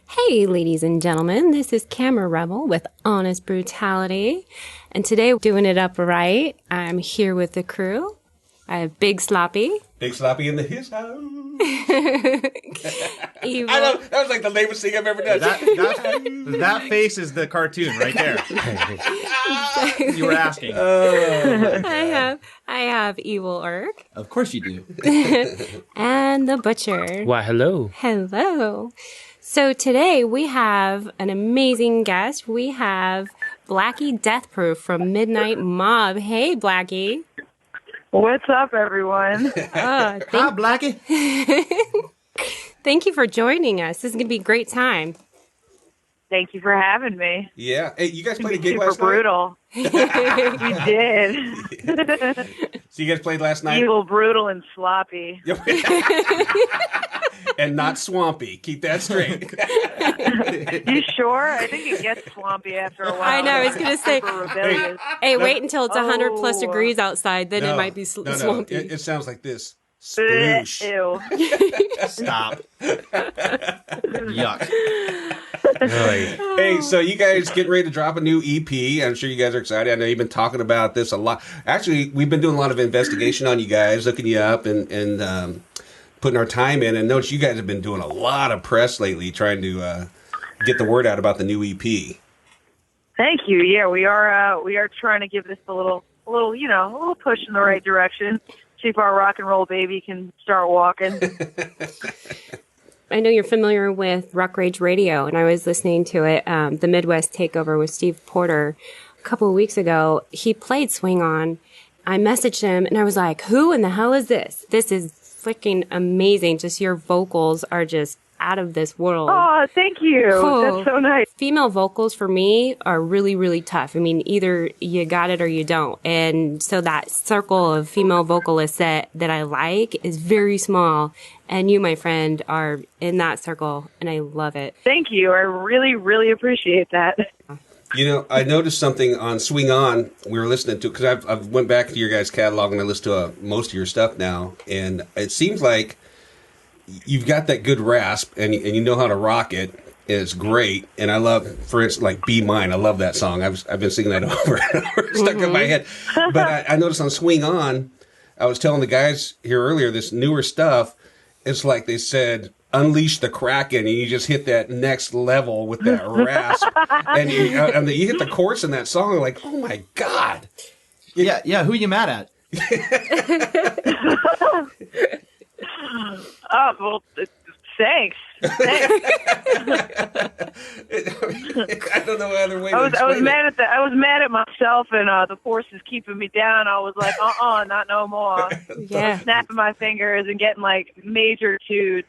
Hey, ladies and gentlemen, this is Camera Rebel with Honest Brutality. And today, doing it up right, I'm here with the crew. I have Big Sloppy. Big Sloppy in his house. Evil. I know, that was like the lamest thing I've ever done. That face is the cartoon right there. You were asking. I have Evil Urk. Of course you do. And the Butcher. Why, hello. Hello. So today we have an amazing guest. We have Blackey Death Proof from Midnight Mob. Hey, Blackey. What's up, everyone? Hi, Blackey. Thank you for joining us. This is going to be a great time. Thank you for having me. Yeah. Hey, you guys played a gig Super last brutal. We did. night? So you guys played last night? Evil, brutal, and sloppy. And not swampy. Keep that straight. You sure? I think it gets swampy after a while. I know, I was going to say, Rebellious. hey, wait until it's 100 plus Oh. degrees outside, then it might be swampy. It sounds like this. Sploosh. Ew. Stop. Yuck. Hey, so you guys getting ready to drop a new EP. I'm sure you guys are excited. I know you've been talking about this a lot. Actually, we've been doing a lot of investigation on you guys, looking you up and putting our time in. And notice you guys have been doing a lot of press lately, trying to get the word out about the new EP. Thank you. Yeah, we are trying to give this a little push in the right direction. See if our rock and roll baby can start walking. I know you're familiar with Rock Rage Radio, and I was listening to it, the Midwest Takeover with Steve Porter a couple of weeks ago. He played Swing On. I messaged him, and I was like, who in the hell is this? This is freaking amazing. Just your vocals are just out of this world. Oh, thank you. Oh. That's so nice. Female vocals for me are really, really tough. I mean, either you got it or you don't. And so that circle of female vocalists that I like is very small. And you, my friend, are in that circle, and I love it. Thank you. I really, really appreciate that. You know, I noticed something on Swing On. We were listening to, because I've went back to your guys' catalog and I listen to most of your stuff now. And it seems like you've got that good rasp, and you know how to rock it. It's great. And I love, for instance, like Be Mine. I love that song. I've been singing that over and over, stuck in my head. But I noticed on Swing On, I was telling the guys here earlier, this newer stuff, it's like they said, unleash the Kraken, and you just hit that next level with that rasp. And you hit the chorus in that song, like, oh my God. Yeah, who are you mad at? Oh, well, thanks. I don't know other way to explain it. I was mad at myself, and the force is keeping me down. I was like, not no more. Yeah. Snapping my fingers and getting like major toots.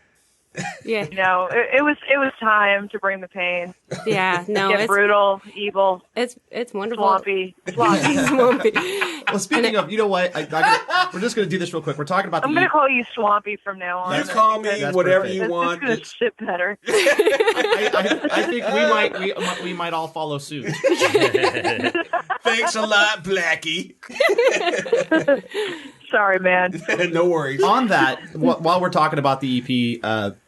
Yeah. You know, it was time to bring the pain. Yeah. No, Get brutal, evil, it's wonderful. swampy. Swampy. Well, speaking of, you know what? We're just going to do this real quick. We're talking about I'm going to call you Swampy from now on. You call me That's whatever perfect. you That's want. just going to sit better. I think we might all follow suit. Thanks a lot, Blackey. Sorry, man. No worries. On that, while we're talking about the EP,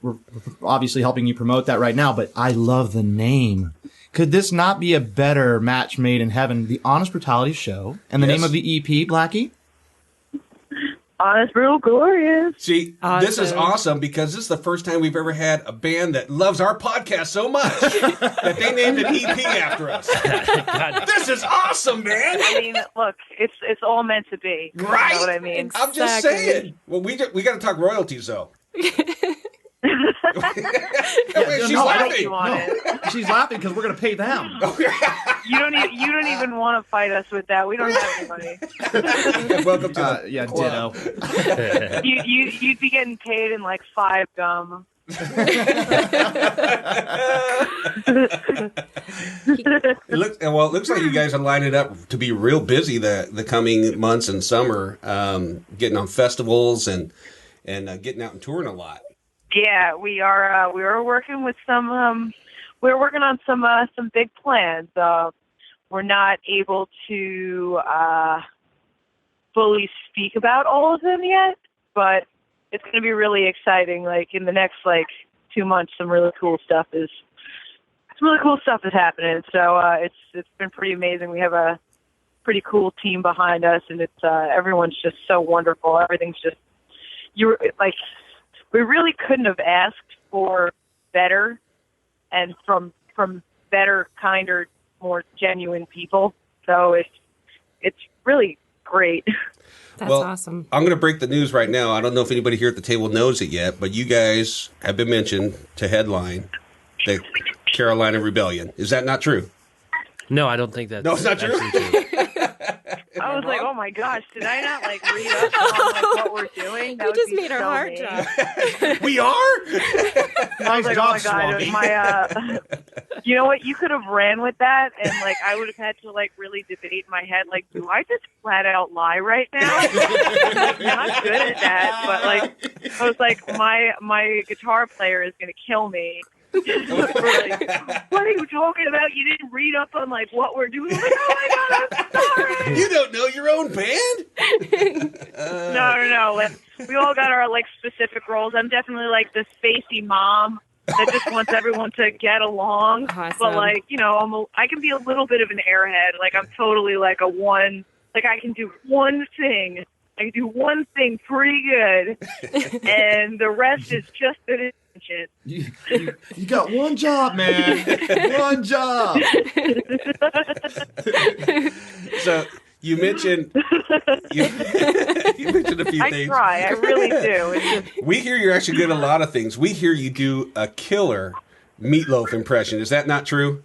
we're obviously helping you promote that right now, but I love the name. Could this not be a better match made in heaven? The Honest Brutality Show. And the Yes. name of the EP, Blackey? Honest, brutal, glorious. See, this is awesome because this is the first time we've ever had a band that loves our podcast so much that they named an EP after us. This is awesome, man. I mean, look, it's all meant to be. Right? You know what I mean? I'm just Exactly. saying. Well, we got to talk royalties, though. She's no, I don't- laughing. You want it. She's laughing because we're going to pay them. You don't even want to fight us with that. We don't have any money. Welcome to the Ditto. You'd be getting paid in like 5 gum. It looks like you guys are lining up to be real busy the coming months and summer, getting on festivals and getting out and touring a lot. Yeah, we are. We are working with some. We're working on some big plans. We're not able to fully speak about all of them yet, it's going to be really exciting. Like in the next 2 months, some really cool stuff is some really cool stuff is happening. So it's been pretty amazing. We have a pretty cool team behind us, and it's everyone's just so wonderful. Everything's just we really couldn't have asked for better, and from better, kinder, more genuine people. So it's really great. That's awesome. I'm going to break the news right now. I don't know if anybody here at the table knows it yet, but you guys have been mentioned to headline the Carolina Rebellion. Is that not true? No, I don't think that's. No, it's not true. I was like, oh my gosh, did I not read up on what we're doing? That You just made so our heart mean. drop. We are? Nice Like, job, oh my god, Swampy. you know what? You could have ran with that, and I would have had to really debate in my head, do I just flat out lie right now? I'm not good at that, but I was like, my guitar player is gonna kill me. What are you talking about? You didn't read up on what we're doing? I'm like, oh my god, I'm sorry. You don't know your own band? No. We all got our specific roles. I'm definitely the spacey mom that just wants everyone to get along. Awesome. But I can be a little bit of an airhead. I'm totally a one. I can do one thing. I can do one thing pretty good, and the rest is just an shit. You got one job, man. One job. So you mentioned you mentioned a few I things. try. I really do. It's just, We hear you're actually good at a lot of things. We hear you do a killer Meatloaf impression. Is that not true?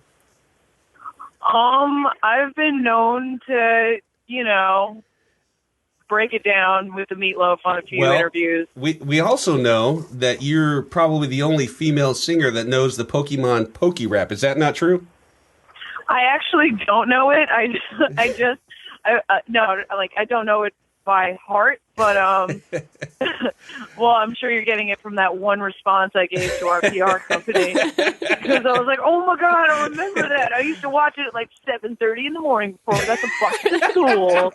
I've been known to, break it down with the Meatloaf on a few interviews. We also know that you're probably the only female singer that knows the Pokemon Poke Rap. Is that not true? I actually don't know it. I don't know it by heart, but well, I'm sure you're getting it from that one response I gave to our PR company, because I was like, oh my god, I remember that. I used to watch it at 7:30 in the morning before we got the bus to school.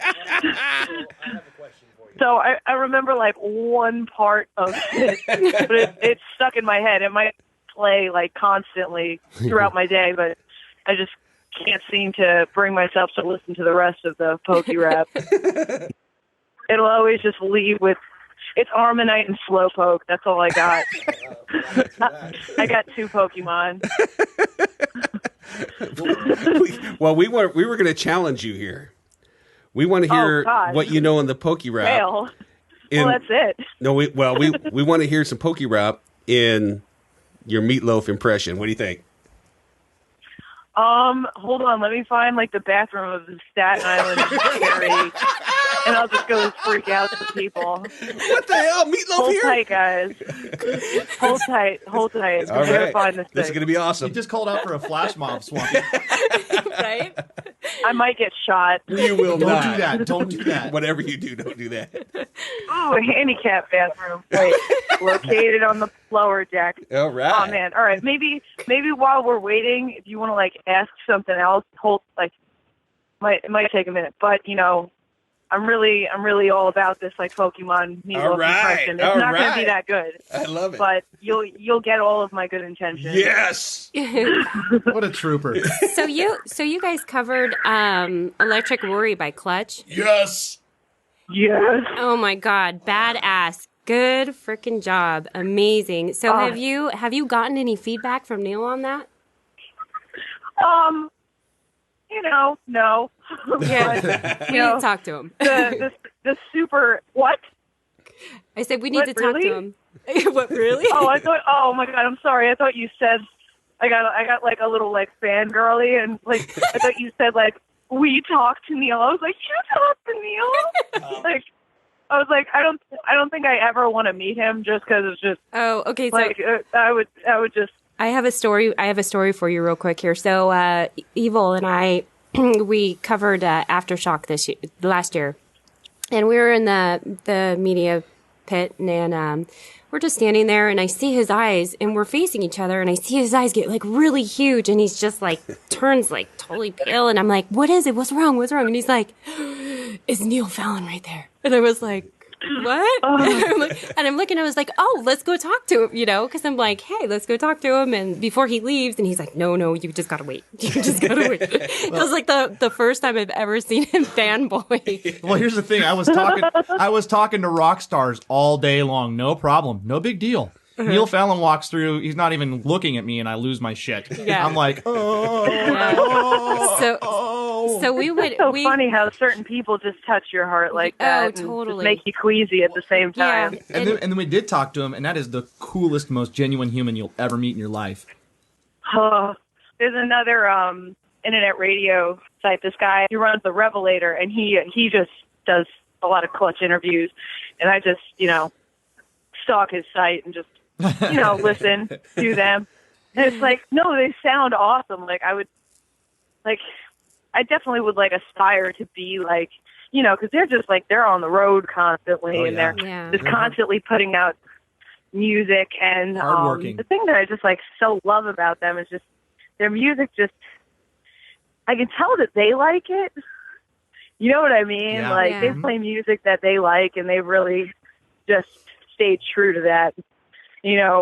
So I remember one part of it, but it's stuck in my head. It might play constantly throughout my day, but I just can't seem to bring myself to listen to the rest of the Poke Rap. It'll always just leave with, it's Armanite and Slowpoke. That's all I got. I got 2 Pokemon. Well, we were going to challenge you here. We want to hear what you know in the Poke Rap. Well, that's it. No, we want to hear some Poke Rap in your Meatloaf impression. What do you think? Hold on. Let me find the bathroom of the Staten Island area, and I'll just go freak out to people. What the hell? Meatloaf Hold here? tight, guys. Hold tight. All I gotta right. find this This is thing. going to be awesome. You just called out for a flash mob, Swampy. Right? I might get shot. You will Don't not. do that. Don't do that. Whatever you do, don't do that. Oh, a handicap bathroom. Wait, located on the lower deck. All right. Oh man! All right, maybe while we're waiting, if you want to ask something else, it might take a minute. But I'm really all about this Pokemon Meatloaf All right, impression. It's all not going to right. be that good, I love it. but you'll get all of my good intentions. Yes. What a trooper. So you guys covered Electric Worry by Clutch. Yes. Yes. Oh my god, badass. Good freaking job. Amazing. So have you gotten any feedback from Neil on that? No. Yeah. But, We need to talk to him. the super what? I said we need What, to talk really? to him. What, really? Oh, I thought. Oh my god, I'm sorry. I thought you said. I got a little fangirly, and I thought you said we talk to Neil. I was like, you talk to Neil? I was like, I don't think I ever want to meet him just because it's just Oh, okay. So I would just. I have a story for you real quick here. So, Evil and I, we covered Aftershock last year, and we were in the media pit, and we're just standing there, and I see his eyes, and we're facing each other, and I see his eyes get really huge, and he's just turns totally pale, and I'm like, what is it? What's wrong? And he's like, it's Neil Fallon right there. And I was like, what? And I'm looking, I was like, oh, let's go talk to him, because I'm like, hey, let's go talk to him. And before he leaves, and he's like, no, you just gotta wait. You just gotta wait. It was like the first time I've ever seen him fanboy. Well, here's the thing. I was talking to rock stars all day long. No problem. No big deal. Neil Fallon walks through. He's not even looking at me, and I lose my shit. Yeah. I'm like, So we would. It's so funny how certain people just touch your heart like that. Oh, and totally. just make you queasy at the same time. Yeah. and then we did talk to him, and that is the coolest, most genuine human you'll ever meet in your life. Oh, there's another internet radio site. This guy, he runs the Revelator, and he just does a lot of Clutch interviews. And I just, stalk his site and just, listen to them. And it's like, no, they sound awesome. Like I definitely would aspire to be like, because they're just they're on the road constantly, and they're just constantly putting out music. And Hardworking. the thing that I just so love about them is just their music. Just I can tell that they like it. You know what I mean? Yeah. They play music that they like, and they really just stayed true to that.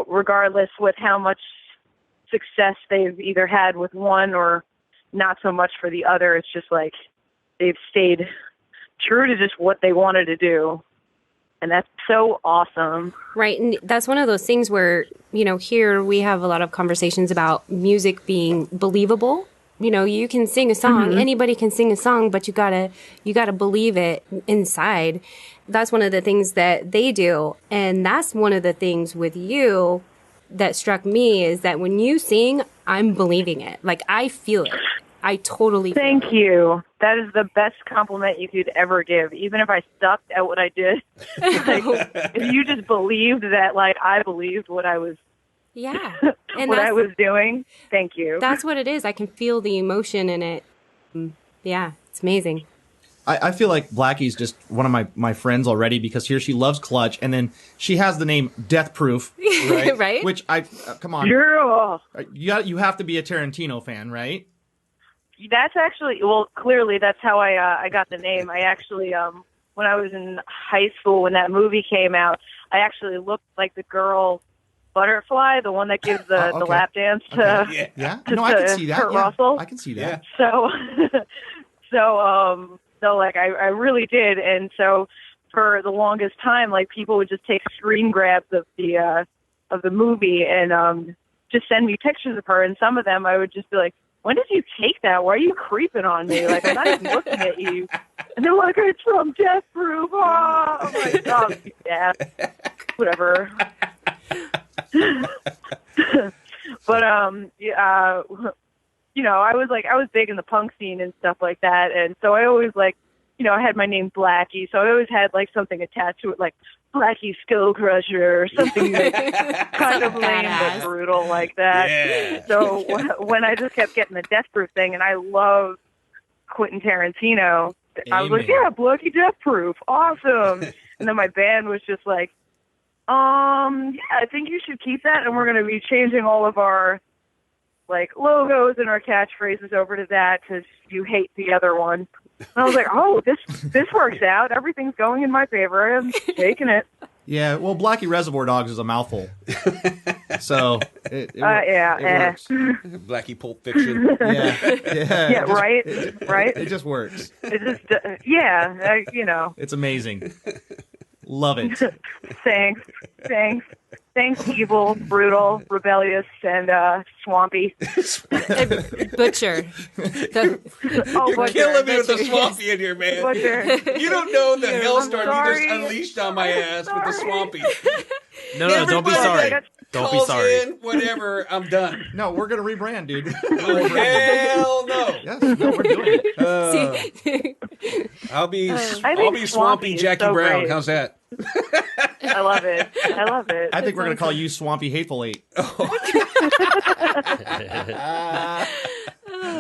Regardless with how much success they've either had with one or not so much for the other. It's just they've stayed true to just what they wanted to do. And that's so awesome. Right. And that's one of those things where, here we have a lot of conversations about music being believable. You can sing a song, anybody can sing a song, but you gotta believe it inside. That's one of the things that they do. And that's one of the things with you that struck me is that when you sing, I'm believing it. I feel it. I totally feel Thank you. That is the best compliment you could ever give. Even if I sucked at what I did. If you just believed that, I believed what I was Yeah. And what I was doing. Thank you. That's what it is. I can feel the emotion in it. Yeah, it's amazing. I feel like Blackey's just one of my friends already because here she loves Clutch, and then she has the name Death Proof, right? Right? Which come on, Girl. You have to be a Tarantino fan, right? That's actually, clearly that's how I got the name. I actually, when I was in high school, when that movie came out, I actually looked like the girl Butterfly, the one that gives the lap dance to, yeah. No, I can see that. Kurt Russell. I can see that. So, I really did. And so for the longest time, people would just take screen grabs of the movie and, just send me pictures of her. And some of them I would just be like, when did you take that? Why are you creeping on me? I'm not even looking at you. And they're like, it's from Death Proof. Oh, I'm like, oh, yeah, whatever. But, I was big in the punk scene and stuff like that. And so I always I had my name Blackey. So I always had something attached to it, Blackey Skull Crusher or something kind of lame but brutal like that. Yeah. So when I just kept getting the Death Proof thing, and I love Quentin Tarantino, I was like, yeah, Blackey Death Proof, awesome. And then my band was just like, yeah, I think you should keep that, and we're going to be changing all of our logos and our catchphrases over to that because you hate the other one. And I was like, oh, this works out. Everything's going in my favor. I'm taking it. Yeah, well, Blackey Reservoir Dogs is a mouthful. So, it works. Blackey Pulp Fiction. Yeah, right? It just works. It just, It's amazing. Love it. Thanks, evil, brutal, rebellious, and swampy. Butcher. Butcher. Killing me with the swampy in here, man. Butcher. You don't know the hellstorm you just sorry. unleashed on my ass with the swampy. No, don't be sorry. Don't be Calls sorry. in, whatever, I'm done. No, we're going to rebrand, dude. Hell no. Yes, no, we're doing it. I'll be Swampy Swampy is Jackie so Brown. great. How's that? I love it. I think we're going to call you Swampy Hateful Eight.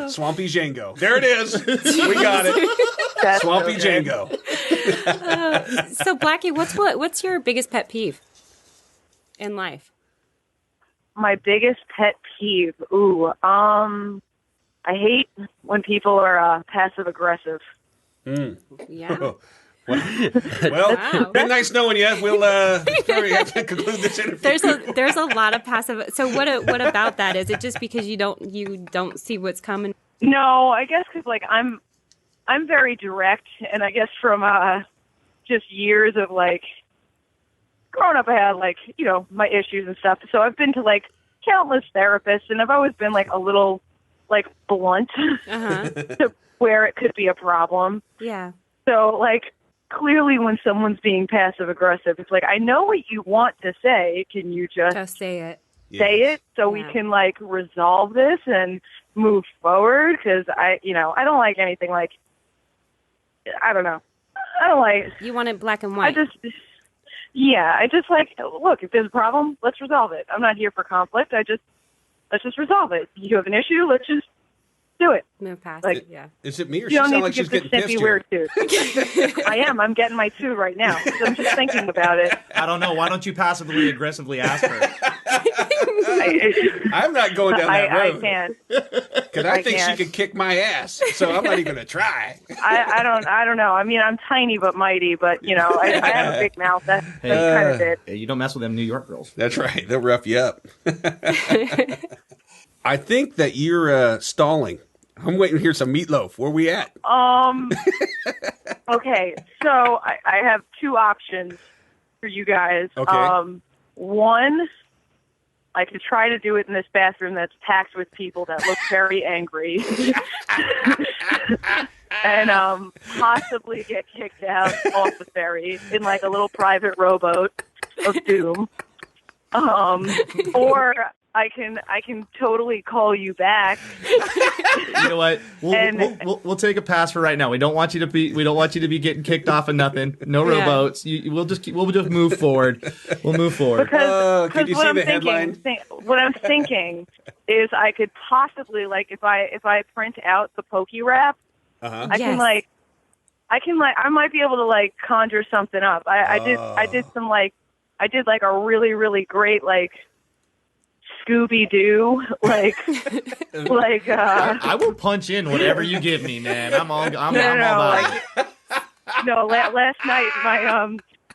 Swampy Django. There it is. We got it. That's Swampy so good. Django. So Blackey, what's your biggest pet peeve in life? My biggest pet peeve. I hate when people are passive aggressive. Yeah. Well, Wow. been nice knowing you. We'll sorry, have to conclude this interview. There's a lot of passive. So what about that? Is it just because you don't see what's coming? No, I guess because like I'm very direct, and I guess from just years of like growing up, I had like my issues and stuff. So I've been to like countless therapists, and I've always been like a little like blunt to where it could be a problem. Yeah. So like clearly, when someone's being passive aggressive, it's like I know what you want to say. Can you just say it? say it so we can like resolve this and move forward? Because I don't like anything like, I don't know. I don't like. You want it black and white. I just like, look, if there's a problem, let's resolve it. I'm not here for conflict. Let's just resolve it. You have an issue, let's just do it. Move past like, it, yeah. Is it me or you she don't sound need like to she's give the getting pissed snippy here? weird tooth. I am. I'm getting my tooth right now. So I'm just thinking about it. I don't know. Why don't you passively aggressively ask her? I'm not going down that road. I can't. Because I think she could kick my ass, so I'm not even going to try. I don't know. I mean, I'm tiny but mighty, but I have a big mouth. That's kind of it. Hey, you don't mess with them New York girls. That's right. They'll rough you up. I think that you're stalling. I'm waiting to hear some meatloaf. Where we at? Okay, so I have two options for you guys. Okay. One, I could try to do it in this bathroom that's packed with people that look very angry. And possibly get kicked out off the ferry in like a little private rowboat of doom. Or I can totally call you back. You know what? We'll take a pass for right now. We don't want you to be getting kicked off of nothing. No rowboats. We'll just move forward. We'll move forward. Because can you see the headline? What I'm thinking is I could possibly like if I print out the pokey wrap, I might be able to like conjure something up. I did like a really, really great like Scooby-Doo, like I will punch in whatever you give me, man. I'm all about it. No, last night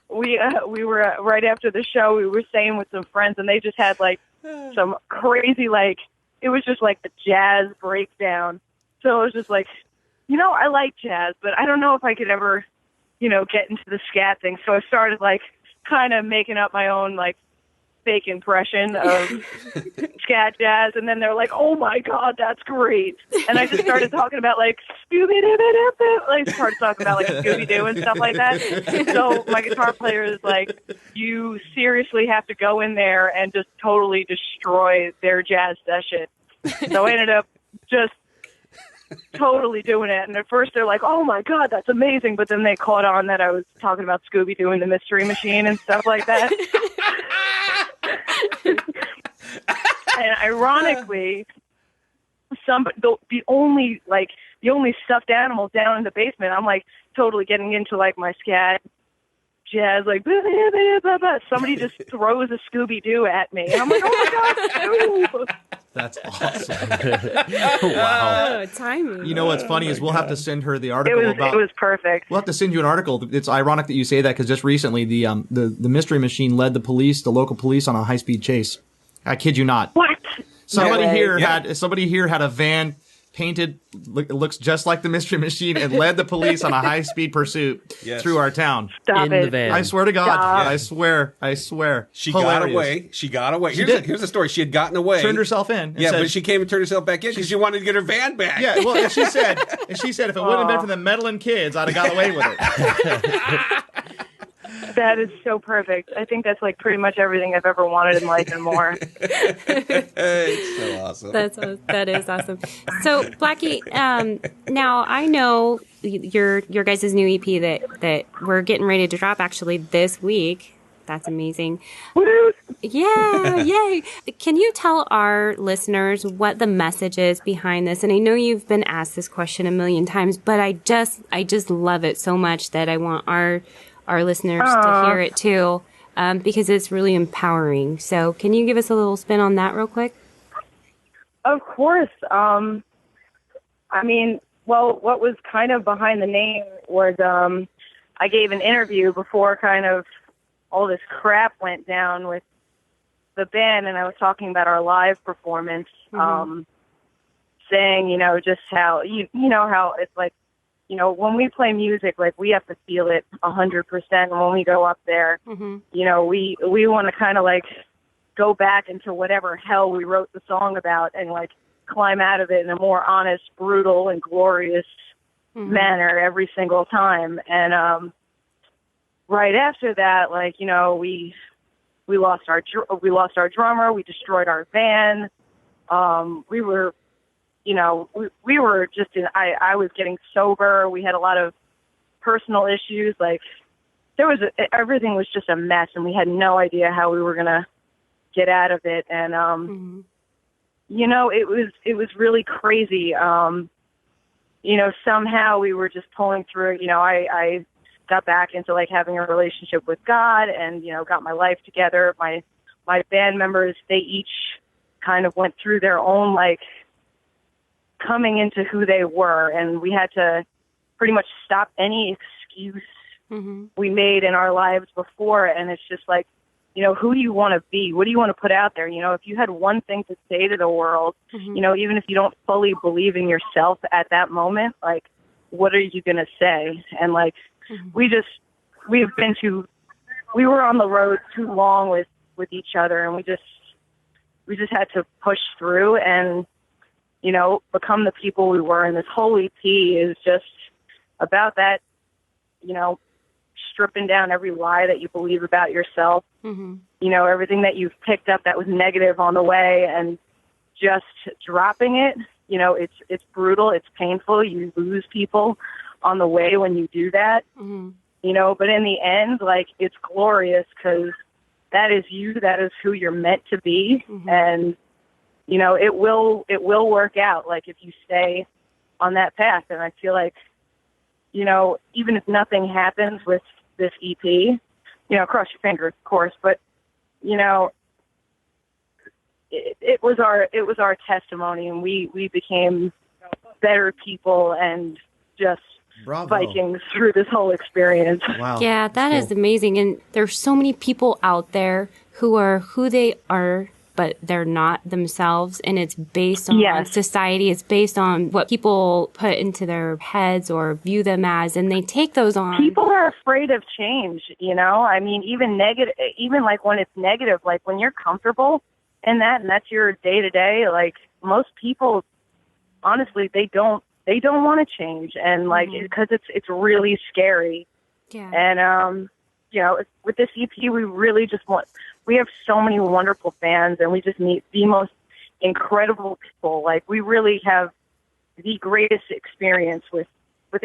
we were right after the show. We were staying with some friends, and they just had like some crazy it was just like the jazz breakdown. So it was just like, I like jazz, but I don't know if I could ever, get into the scat thing. So I started like kind of making up my own like fake impression of scat jazz, and then they're like, "Oh my god, that's great!" And I just started talking about like Scooby-Doo, started talking about like Scooby-Doo and stuff like that. So my guitar player is like, "You seriously have to go in there and just totally destroy their jazz session." So I ended up just totally doing it, and at first they're like, "Oh my god, that's amazing," but then they caught on that I was talking about Scooby-Doo and the Mystery Machine and stuff like that. And ironically, the only stuffed animals down in the basement, I'm like totally getting into like my scat jazz, like blah, blah, blah, blah, blah. Somebody just throws a Scooby-Doo at me, and I'm like, "Oh my god!" That's awesome. Wow. Timing. You know what's funny is we'll have to send her the article It was perfect. We'll have to send you an article. It's ironic that you say that because just recently the Mystery Machine led the local police on a high-speed chase. I kid you not. What? Somebody here had a van painted, looks just like the Mystery Machine, and led the police on a high-speed pursuit through our town. Stop it. the van. I swear to God. Stop. I swear. She Hilarious. got away. She did. Here's the story. She had gotten away. Turned herself in. And Yeah, said, but she came and turned herself back in because she wanted to get her van back. Yeah, well, and she said if it wouldn't have been for the meddling kids, I'd have got away with it. That is so perfect. I think that's like pretty much everything I've ever wanted in life and more. It's so awesome. That is awesome. So, Blackey, now I know your guys' new EP that we're getting ready to drop actually this week. That's amazing. Yeah, yay. Can you tell our listeners what the message is behind this? And I know you've been asked this question a million times, but I just love it so much that I want our listeners to hear it too, because it's really empowering. So can you give us a little spin on that real quick? Of course. I mean, well, what was kind of behind the name was I gave an interview before kind of all this crap went down with the band, and I was talking about our live performance, saying, just how, you know, how it's like, when we play music, like, we have to feel it 100%. And when we go up there, we want to kind of, like, go back into whatever hell we wrote the song about and, like, climb out of it in a more honest, brutal, and glorious manner every single time. And right after that, like, we lost our drummer, we destroyed our van. We were we were just I was getting sober. We had a lot of personal issues. Like, everything was just a mess, and we had no idea how we were going to get out of it. And, it was really crazy. Somehow we were just pulling through. I got back into, like, having a relationship with God and, got my life together. My band members, they each kind of went through their own, like, coming into who they were, and we had to pretty much stop any excuse we made in our lives before. And it's just like, who do you want to be? What do you want to put out there? If you had one thing to say to the world, even if you don't fully believe in yourself at that moment, like, what are you going to say? And, like, we were on the road too long with each other, and we just had to push through and, become the people we were. And this whole EP is just about that, stripping down every lie that you believe about yourself, everything that you've picked up that was negative on the way, and just dropping it. It's brutal. It's painful. You lose people on the way when you do that, but in the end, like, it's glorious because that is you. That is who you're meant to be. And, it will work out, like, if you stay on that path. And I feel like, even if nothing happens with this EP, cross your fingers, of course, but, it was our testimony, and we became better people and just Vikings through this whole experience. Wow. Yeah, that is amazing. And there's so many people out there who are who they are, but they're not themselves. And it's based on society. It's based on what people put into their heads or view them as, and they take those on. People are afraid of change, I mean, even negative, even like when it's negative, like when you're comfortable in that and that's your day to day, like, most people, honestly, they don't want to change, and, like, because it's really scary. Yeah. And with this EP, we really just we have so many wonderful fans, and we just meet the most incredible people. Like, we really have the greatest experience with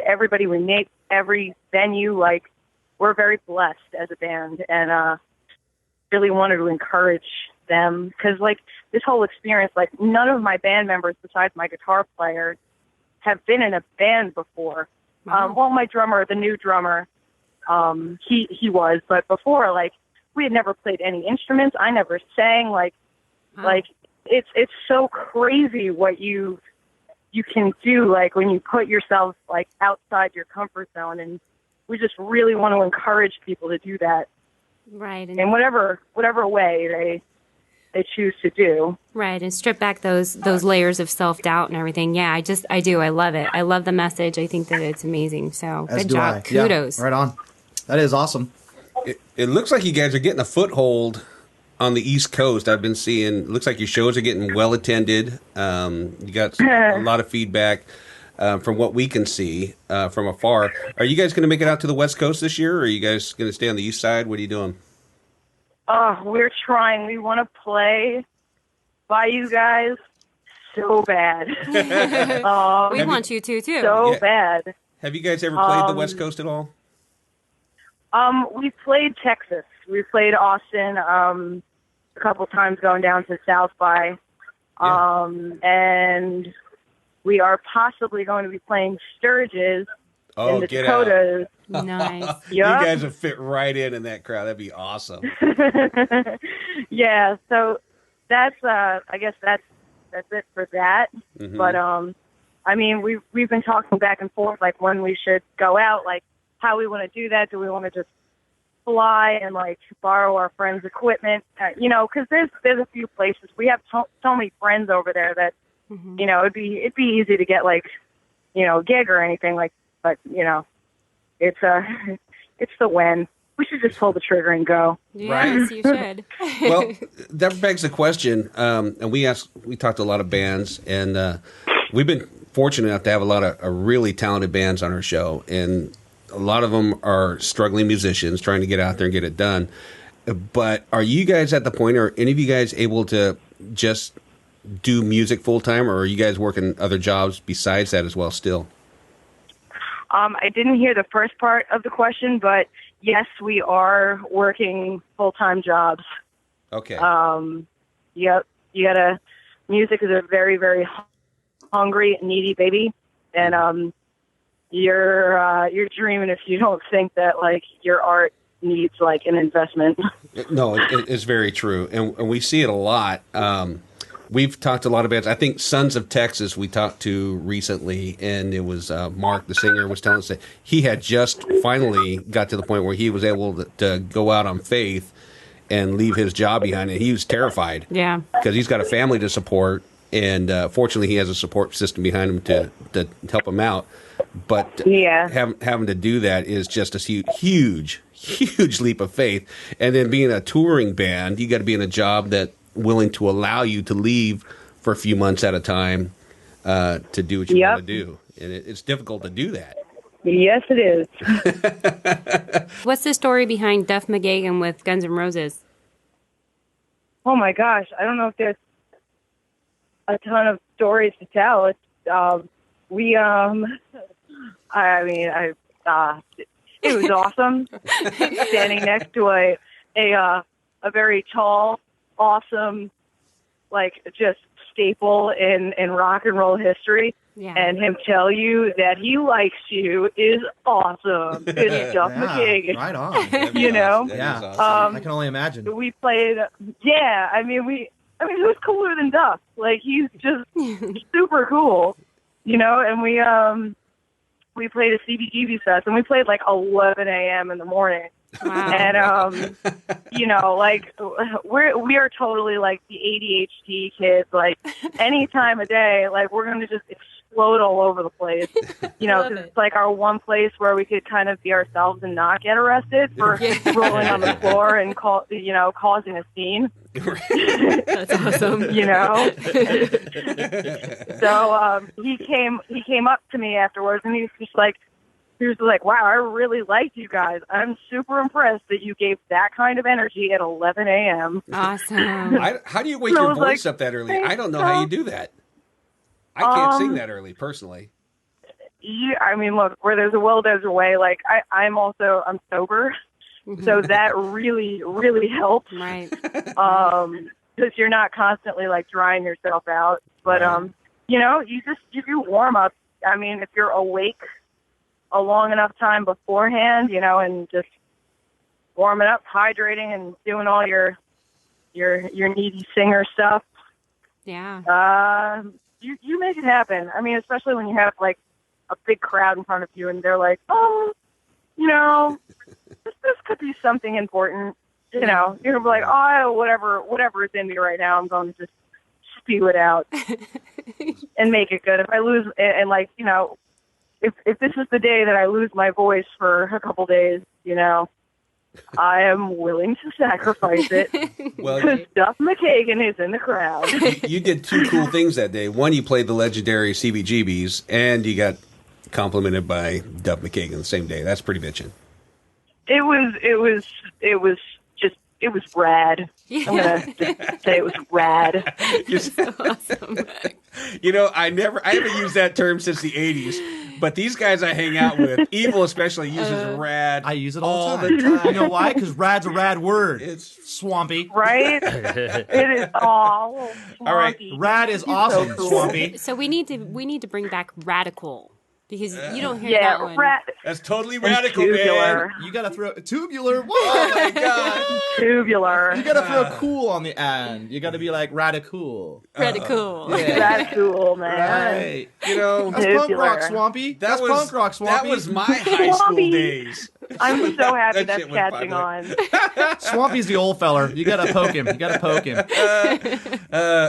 everybody we meet, every venue. Like, we're very blessed as a band, and really wanted to encourage them, because, like, this whole experience, like, none of my band members besides my guitar player have been in a band before. Well, my drummer, the new drummer, he was, but before, like, we had never played any instruments. I never sang. Like, it's so crazy what you can do, like, when you put yourself, like, outside your comfort zone. And we just really want to encourage people to do that, right? In whatever way they choose to do. Right, and strip back those layers of self-doubt and everything. Yeah, I do. I love it. I love the message. I think that it's amazing. So, good job. Kudos. Yeah, right on. That is awesome. It looks like you guys are getting a foothold on the East Coast. I've been seeing, it looks like your shows are getting well attended. You got a lot of feedback from what we can see from afar. Are you guys going to make it out to the West Coast this year, or are you guys going to stay on the East Side? What are you doing? We're trying. We want to play by you guys so bad. We want you to, too. So bad. Have you guys ever played the West Coast at all? We played Texas. We played Austin a couple times going down to South by. And we are possibly going to be playing Sturgis in the Dakotas. Nice. Yep. You guys would fit right in that crowd. That'd be awesome. Yeah, so that's I guess that's it for that. But I mean, we've been talking back and forth, like, when we should go out, like, how we want to do that. Do we want to just fly and like borrow our friends' equipment? You know, because there's a few places we have so many friends over there that you know it'd be easy to get like you know a gig or anything like, but you know it's the when. We should just pull the trigger and go. Yes, you should. Well, that begs the question, and we talked to a lot of bands, and we've been fortunate enough to have a lot of really talented bands on our show, and a lot of them are struggling musicians trying to get out there and get it done. But are you guys at the point, or any of you guys able to just do music full time, or are you guys working other jobs besides that as well still? I didn't hear the first part of the question, but yes, we are working full-time jobs. Okay. Yep. Music is a very, very hungry, needy baby, and you're dreaming if you don't think that like your art needs like an investment. No, it's very true, and we see it a lot. We've talked to a lot of bands. I think Sons of Texas we talked to recently, and it was Mark, the singer, was telling us that he had just finally got to the point where he was able to go out on faith and leave his job behind. And he was terrified. Yeah. Because he's got a family to support, and fortunately he has a support system behind him to help him out. But having to do that is just a huge leap of faith. And then being a touring band, you got to be in a job that willing to allow you to leave for a few months at a time to do what you want to do. And it's difficult to do that. Yes, it is. What's the story behind Duff McKagan with Guns N' Roses? Oh my gosh, I don't know if there's a ton of stories to tell. It's it was awesome standing next to a very tall, awesome, like just staple in rock and roll history. Yeah. And him tell you that he likes you is awesome. It's Duff McKagan. Right on. You know? Yeah. Awesome. I can only imagine. We played, he was cooler than Duff. Like, he's just super cool, you know? And we played a CBGB fest, and we played like 11 a.m. in the morning. Wow. And, you know, like, we are totally like the ADHD kids. Like, any time of day, like, we're going to just explode all over the place. You know, 'cause it's like our one place where we could kind of be ourselves and not get arrested for rolling on the floor and causing a scene. That's awesome. You know? So he came up to me afterwards, and he was like, wow, I really liked you guys. I'm super impressed that you gave that kind of energy at 11 a.m. Awesome. How do you wake your voice up that early? I don't know how you do that. I can't sing that early, personally. Yeah, I mean, look, where there's a will, there's a way. Like, I'm sober, so that really, really helps. Right. Because you're not constantly, like, drying yourself out. But, you know, you do warm-up. I mean, if you're awake a long enough time beforehand, you know, and just warming up, hydrating, and doing all your needy singer stuff. Yeah. You make it happen. I mean, especially when you have like a big crowd in front of you, and they're like, "Oh, you know, this could be something important." You know, you're gonna be like, "Oh, whatever is in me right now, I'm going to just spew it out and make it good." If I lose, and like, you know, if this is the day that I lose my voice for a couple days, you know, I am willing to sacrifice it because Duff McKagan is in the crowd. You did two cool things that day. One, you played the legendary CBGBs, and you got complimented by Duff McKagan the same day. That's pretty bitchin'. It was rad. Yeah. I'm gonna just say it was rad. You're so awesome. You know, I haven't used that term since the 80s, but these guys I hang out with, Evil especially, uses rad. I use it all the time. You know why? Because rad's a rad word. It's swampy. Right? It is all swampy. All right. Rad is awesome, so cool. Swampy. So we need to bring back radical. Because you don't hear Yeah, that one. That's totally and radical, tubular. man. You gotta throw tubular. Whoa! Oh my god. Tubular. You gotta throw cool on the end. You gotta be like radical. Pretty cool. Radical, man. Right. You know, That's punk Tubular. rock, Swampy. That's punk rock, Swampy. That was my high school Swampy. days. I'm so happy That that's shit was catching popular. on. Swampy's the old feller. You gotta poke him.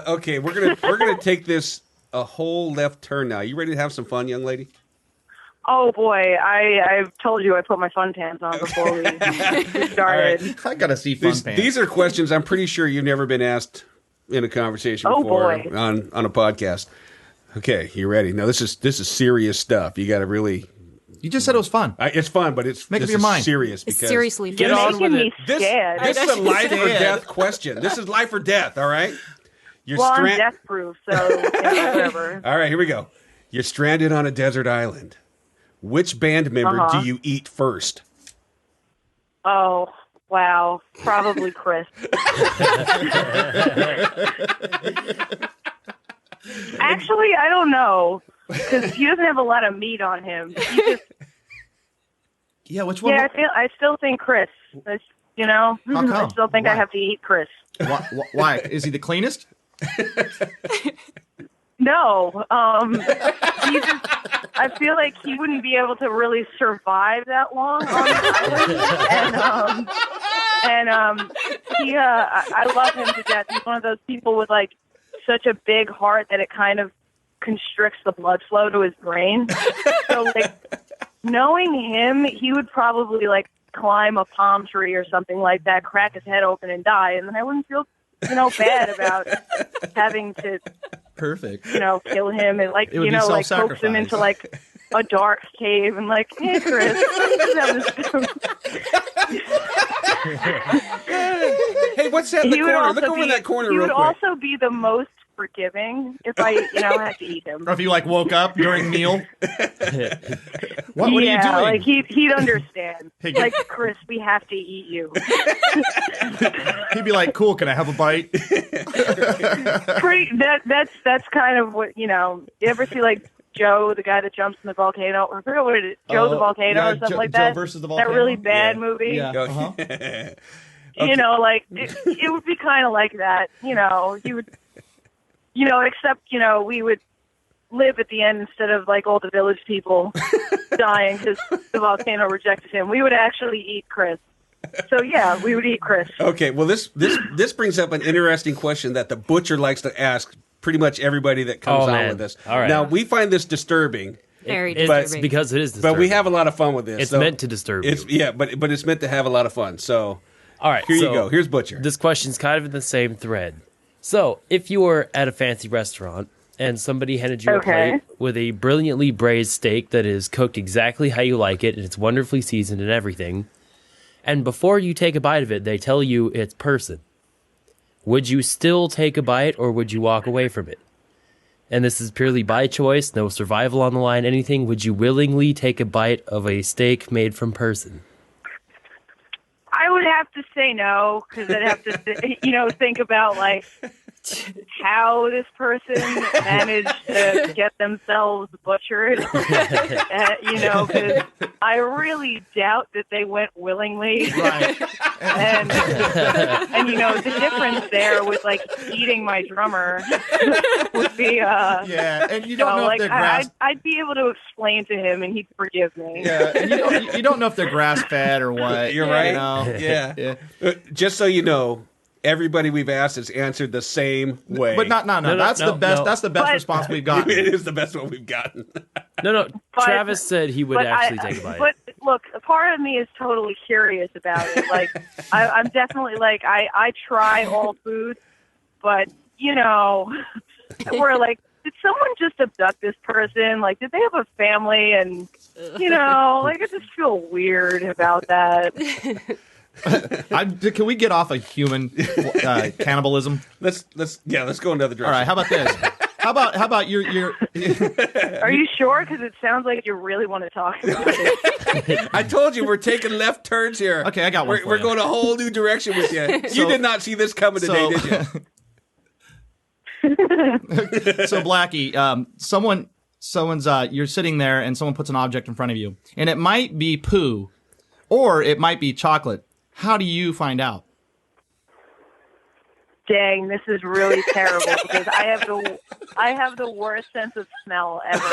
Okay, we're gonna take this a whole left turn now. You ready to have some fun, young lady? Oh boy, I've told you I put my fun pants on before we started. I gotta see fun pants. These are questions I'm pretty sure you've never been asked in a conversation Oh, before boy. on a podcast. Okay, you ready? Now this is serious stuff. You got to really. You just said it was fun. It's fun, but it's Make up this your is mind. serious It's because seriously Get fun. on Making with me it. scared. This is a life or Scared. death question. This is life or death. All right. You're Well, I'm strand- death proof, so whatever. All right, here we go. You're stranded on a desert island. Which band member do you eat first? Oh, wow. Probably Chris. Actually, I don't know. Because he doesn't have a lot of meat on him. He just, Yeah, which one? I still think Chris. You know? How come? I still think Why? I have to eat Chris. Why? Is he the cleanest? No. He just, I feel like he wouldn't be able to really survive that long on the island. I love him to death. He's one of those people with like such a big heart that it kind of constricts the blood flow to his brain. So like knowing him, he would probably like climb a palm tree or something like that, crack his head open and die, and then I wouldn't feel bad about having to Perfect. kill him and like It would be like coax him self-sacrifice. into like a dark cave and like, hey Chris, Hey, what's that in the He would corner? also Look over in be- that corner He real would quick. also be the most forgiving if I had to eat him. Or if you like woke up during meal. What are you Yeah, doing? like he'd understand. Hey, Like Chris, we have to eat you. He'd be like, "Cool, can I have a bite?" That's kind of what You ever see like Joe, the guy that jumps in the volcano? I forget what it is. Joe the volcano yeah, or something like Joe that. versus the That volcano? really bad Yeah. movie. Yeah. Uh-huh. Like it would be kind of like that. He would, except we would live at the end instead of like all the village people dying because the volcano rejected him. We would actually eat Chris. So yeah, we would eat Chris. Okay, well this brings up an interesting question that the butcher likes to ask pretty much everybody that comes Oh, on man. with us. All right. Now we find this disturbing, Very It's disturbing. because it is disturbing. but we have a lot of fun with this. It's so meant to disturb you. but it's meant to have a lot of fun. So All right, here so you go. Here's Butcher. This question's kind of in the same thread. So, if you were at a fancy restaurant and somebody handed you a Okay. plate with a brilliantly braised steak that is cooked exactly how you like it and it's wonderfully seasoned and everything, and before you take a bite of it, they tell you it's person, would you still take a bite or would you walk away from it? And this is purely by choice, no survival on the line, anything. Would you willingly take a bite of a steak made from person? I would have to say no because I'd have to, think about like how this person managed to get themselves butchered. Because I really doubt that they went willingly. Right. And the difference there with like eating my drummer would be Yeah, and you don't know if they're grass. I'd be able to explain to him and he'd forgive me. Yeah, and you don't know if they're grass fed or what. You're right. You know? Yeah. Yeah. Just so you know, everybody we've asked has answered the same way. But no. That's the best. no. That's the best But- response we've gotten. It is the best one we've gotten. No. But- Travis said he would But actually take a bite. But look, a part of me is totally curious about it. Like, I'm definitely like, I try all foods, but we're like, did someone just abduct this person? Like, did they have a family? And I just feel weird about that. Can we get off of human cannibalism? Let's go another direction. All right. How about this? How about your Are you sure? Because it sounds like you really want to talk about it. I told you we're taking left turns here. Okay, I got one for We're you. going a whole new direction with you. You did not see this coming today, did you? So Blackey, someone someone's you're sitting there and someone puts an object in front of you, and it might be poo, or it might be chocolate. How do you find out? Dang, this is really terrible because I have the worst sense of smell ever.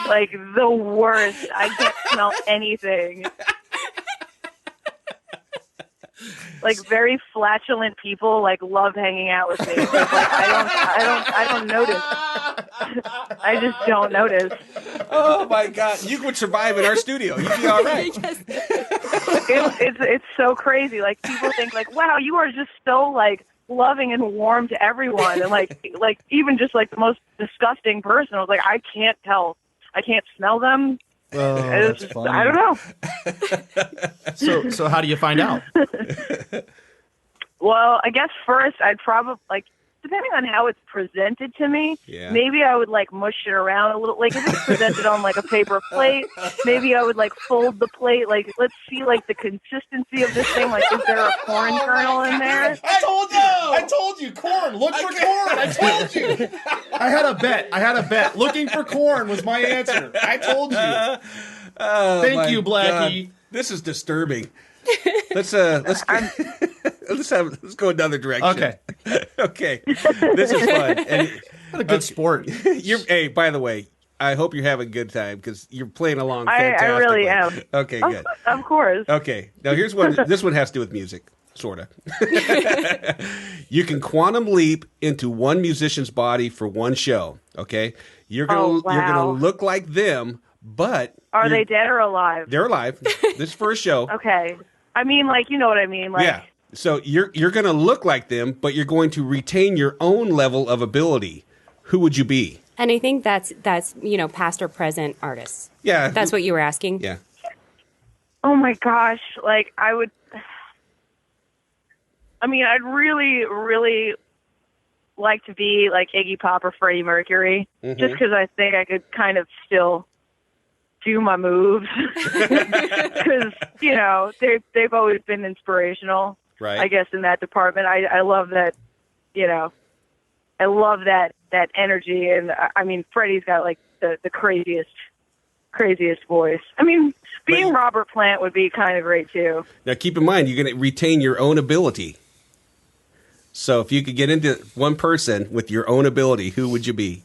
Like the worst. I can't smell anything. Like very flatulent people like love hanging out with me. Like, I don't notice. I just don't notice. Oh my God, you would survive in our studio. You'd be all right. It's so crazy. Like people think like, wow, you are just so like loving and warm to everyone, and like even just like the most disgusting person. I was like, I can't tell. I can't smell them. Oh, that's funny. I don't So know. how do you find out? Well, I guess first I'd probably like, depending on how it's presented to me, maybe I would like mush it around a little. Like if it's presented on like a paper plate, maybe I would like fold the plate. Like let's see like the consistency of this thing. Like is there a corn kernel in there? I told you, corn. Look for corn. I told you. I had a bet. Looking for corn was my answer. I told you. Thank you, Blackey. God. This is disturbing. Let's go another direction. Okay. This is fun. And what a good sport. Hey, by the way, I hope you're having a good time because you're playing along fantastically. I really am. Okay, good. Of course. Okay. Now here's one. This one has to do with music, sorta. You can quantum leap into one musician's body for one show. Okay, you're gonna look like them, but are they dead or alive? They're alive. This first show. Okay. I mean, like, you know what I mean? Like, yeah. So you're going to look like them, but you're going to retain your own level of ability. Who would you be? And I think that's past or present artists. Yeah. That's what you were asking? Yeah. Oh, my gosh. Like, I'd really, really like to be like Iggy Pop or Freddie Mercury, just because I think I could kind of still do my moves because they've always been inspirational, right? I guess in that department. I love that, I love that energy, and I mean Freddie's got like the craziest voice. I mean, being Robert Plant would be kind of great too. Now keep in mind you're going to retain your own ability. So if you could get into one person with your own ability, who would you be?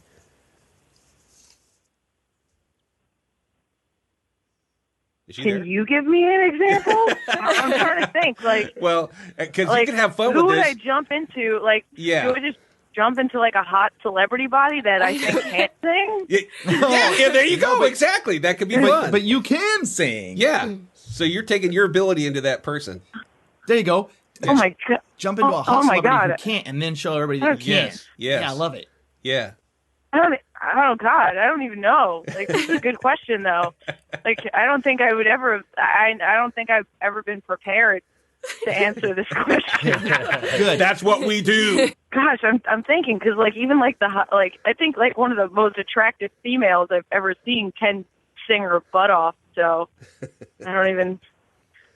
Can you give me an example? I'm trying to think. Like, well, because you can have fun with this. Who would I jump into? Like, do I just jump into like a hot celebrity body that I think can't sing? Yeah, there you go. Exactly. That could be fun. But you can sing. Yeah. So you're taking your ability into that person. There you go. Oh my God. Jump into a hot celebrity who can't, and then show everybody that you can. Yes. Yeah, I love it. Yeah. I don't even know. Like, this is a good question, though. Like, I don't think I would ever. I don't think I've ever been prepared to answer this question. Good. That's what we do. Gosh, I'm thinking because, like, even like I think like one of the most attractive females I've ever seen can sing her butt off. So I don't even.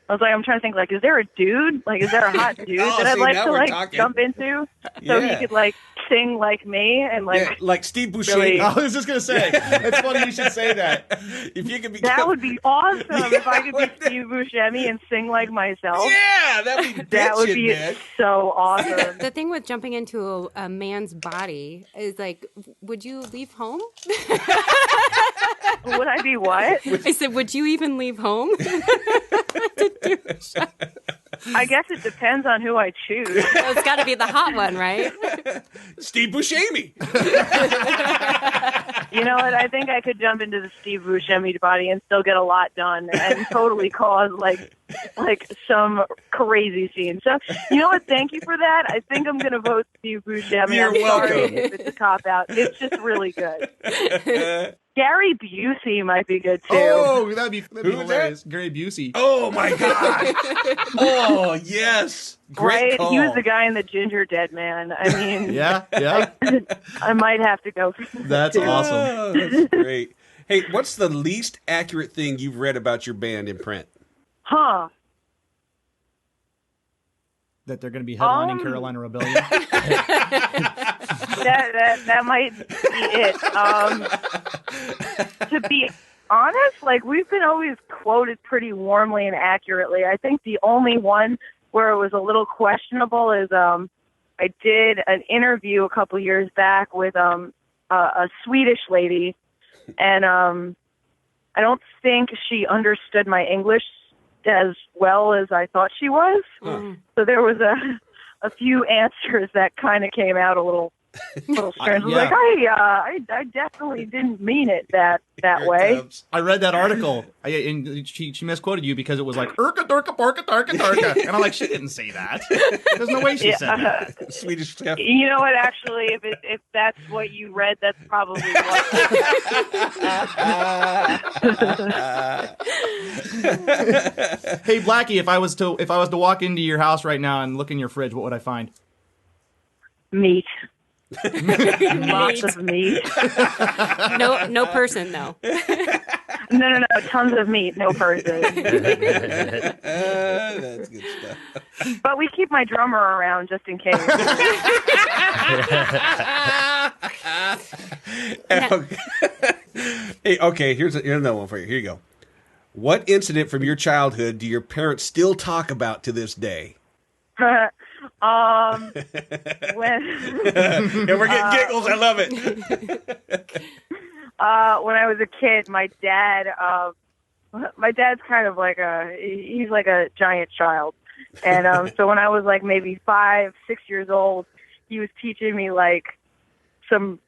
I was like, I'm trying to think, like, is there a dude? Like, is there a hot dude that I'd like to, like, jump into so he could, like, sing like me and, like... like Steve Buscemi. Really... I was just going to say, it's funny you should say that. If you could be that would be awesome if I could be Steve Buscemi and sing like myself. Yeah, that would be so awesome. The thing with jumping into a man's body is, like, would you leave home? Would I be what? I said, would you even leave home? I guess it depends on who I choose. Well, it's got to be the hot one, right? Steve Buscemi. You know what? I think I could jump into the Steve Buscemi body and still get a lot done and totally cause like some crazy scene. So, you know what? Thank you for that. I think I'm going to vote Steve Buscemi. You're welcome. Sorry if it's a cop-out. It's just really good. Gary Busey might be good, too. Oh, that'd be hilarious. Gary Busey. Oh, my gosh. Oh, yes. Great call. He was the guy in the Ginger Dead Man. I mean... Yeah. I might have to go for that. That's awesome. Oh, that's great. Hey, what's the least accurate thing you've read about your band in print? Huh. That they're going to be headlining Carolina Rebellion. that might be it. To be honest, like we've been always quoted pretty warmly and accurately. I think the only one where it was a little questionable is I did an interview a couple years back with a Swedish lady, and I don't think she understood my English as well as I thought she was. So there was a few answers that kind of came out a little strange. I was like, I definitely didn't mean it that way. I read that article, and she misquoted you because it was like "urka durka porka tarka tarka," and I'm like, she didn't say that. There's no way she said that. Swedish stuff. You know what? Actually, if that's what you read, that's probably what. Hey, Blackey, if I was to walk into your house right now and look in your fridge, what would I find? Meat. Lots of meat. No person though. No. Tons of meat. No person. That's good stuff. But we keep my drummer around just in case. Hey, okay, here's another one for you. Here you go. What incident from your childhood do your parents still talk about to this day? When And we're getting giggles. I love it. when I was a kid, my dad's kind of like he's like a giant child. And so when I was like maybe 5, 6 years old, he was teaching me like some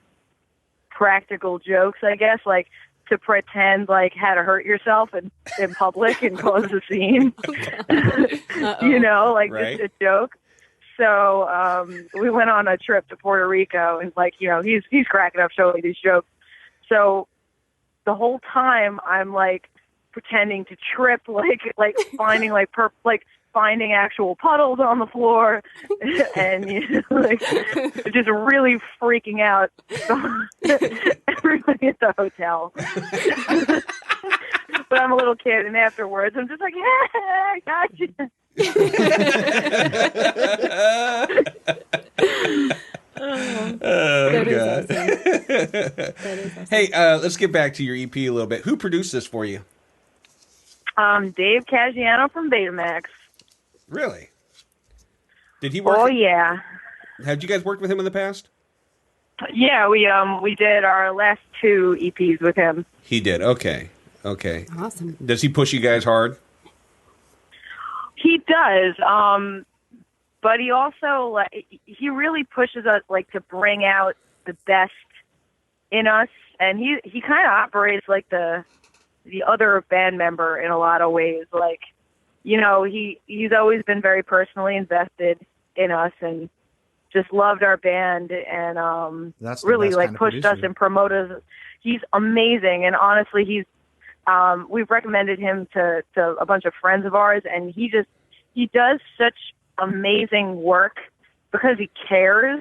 practical jokes, I guess, like to pretend like how to hurt yourself in public and cause a scene. You know, like right. just a joke. So we went on a trip to Puerto Rico, and like, you know, he's cracking up showing me these jokes. So the whole time I'm like pretending to trip, like finding finding actual puddles on the floor, and you know, like just really freaking out everybody at the hotel. But I'm a little kid, and afterwards I'm just like, yeah, I got you. Oh, God. Awesome. Hey, let's get back to your EP a little bit. Who produced this for you? Dave Caggiano from Betamax. Really? Did he work? Oh yeah. Had you guys worked with him in the past? Yeah, we did our last 2 EPs with him. He did. Okay. Awesome. Does he push you guys hard? He does, but he also he really pushes us like to bring out the best in us, and he kind of operates like the other band member in a lot of ways. Like, you know, he's always been very personally invested in us and just loved our band, and really like pushed us and promoted us. He's amazing, and honestly, we've recommended him to a bunch of friends of ours, and he does such amazing work because he cares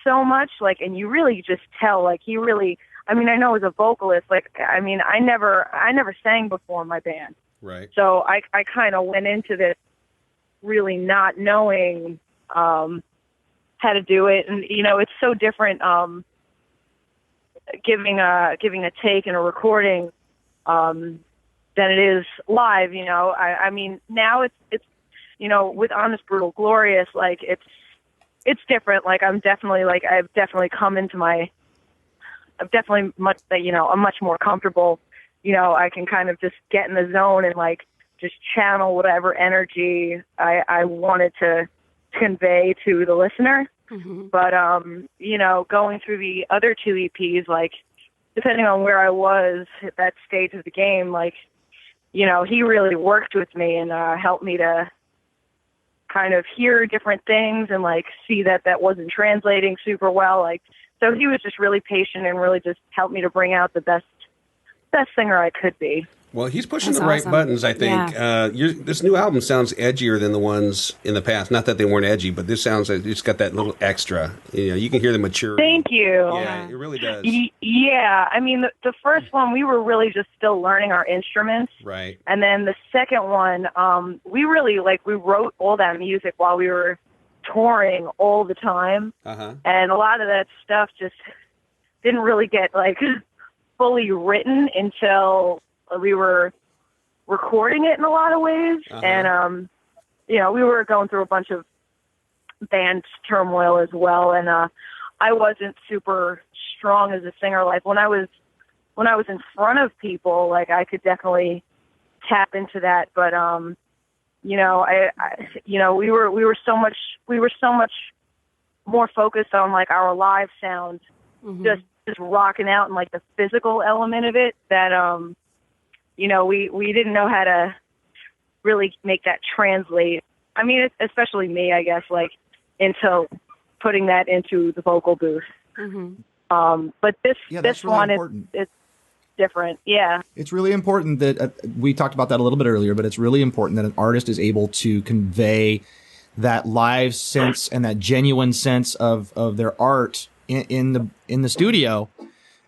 so much, like, and you really just tell, like, he really, I mean, I know as a vocalist, like, I mean, I never sang before in my band. Right. So I kind of went into this really not knowing how to do it, and you know, it's so different giving a take and a recording than it is live. You know, I mean, now it's you know, with Honest Brutal Glorious, like it's different. Like I've definitely come into I'm much more comfortable. You know, I can kind of just get in the zone and like just channel whatever energy I wanted to convey to the listener. Mm-hmm. But, you know, going through the other 2 EPs, like, depending on where I was at that stage of the game, like, you know, he really worked with me and helped me to kind of hear different things and, like, see that wasn't translating super well. Like, so he was just really patient and really just helped me to bring out the best singer I could be. Well, he's pushing That's the right awesome. buttons, I think. Yeah. This new album sounds edgier than the ones in the past. Not that they weren't edgy, but this sounds like it's got that little extra. You know, you can hear the maturity. Thank you. Yeah, it really does. Yeah, I mean, the first one, we were really just still learning our instruments. Right. And then the second one, we really, like, we wrote all that music while we were touring all the time. And a lot of that stuff just didn't really get like fully written until we were recording it in a lot of ways. And, you know, we were going through a bunch of band turmoil as well. And, I wasn't super strong as a singer. Like when I was in front of people, like I could definitely tap into that. But, you know, you know, we were so much more focused on like our live sound, just rocking out and like the physical element of it that, you know, we didn't know how to really make that translate. I mean, especially me, I guess, like into putting that into the vocal booth. But this really one, it's different. Yeah. It's really important that we talked about that a little bit earlier, but it's really important that an artist is able to convey that live sense and that genuine sense of their art in the studio.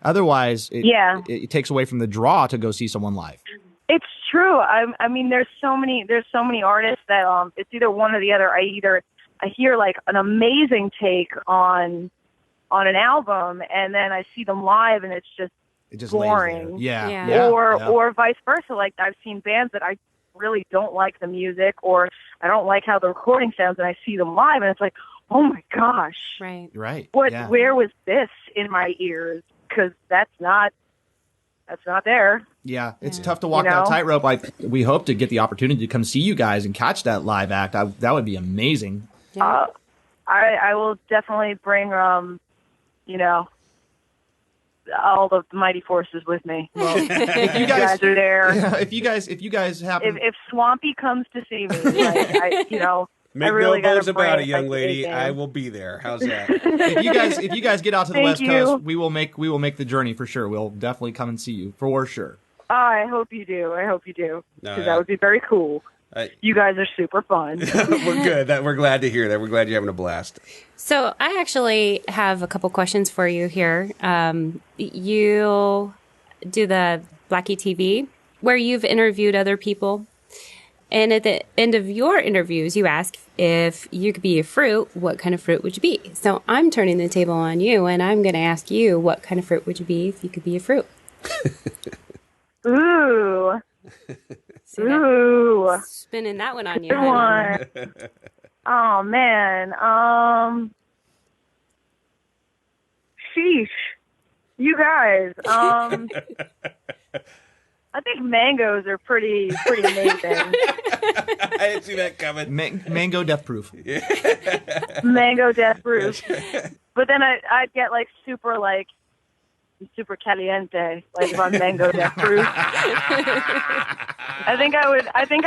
Otherwise, it takes away from the draw to go see someone live. It's true. I mean, there's so many artists that it's either one or the other. I hear like an amazing take on an album, and then I see them live, and it's just boring. Or vice versa. Like I've seen bands that I really don't like the music, or I don't like how the recording sounds, and I see them live, and it's like, oh my gosh, right. Where was this in my ears? Because that's not there. Yeah, it's tough to walk that tightrope. We hope to get the opportunity to come see you guys and catch that live act. That would be amazing. Yeah. I will definitely bring, you know, all the mighty forces with me. Well, if you guys are there, if you guys happen, if Swampy comes to see me, like, you know, make I really no bones gotta about bring, it, young like, lady. A-game. I will be there. How's that? if you guys get out to the West Thank Coast, you. we will make the journey for sure. We'll definitely come and see you for sure. I hope you do. Because that would be very cool. You guys are super fun. We're good. We're glad to hear that. We're glad you're having a blast. So I actually have a couple questions for you here. You do the Blackey TV, where you've interviewed other people. And at the end of your interviews, you ask if you could be a fruit, what kind of fruit would you be? So I'm turning the table on you, and I'm going to ask you, what kind of fruit would you be if you could be a fruit? Ooh. Ooh. Spinning that one on you. Good one. Oh, man. Sheesh. You guys. I think mangoes are pretty amazing. I didn't see that coming. Mango death proof. Mango death proof. But then I'd get like super caliente, like if I'm mango death proof. I think I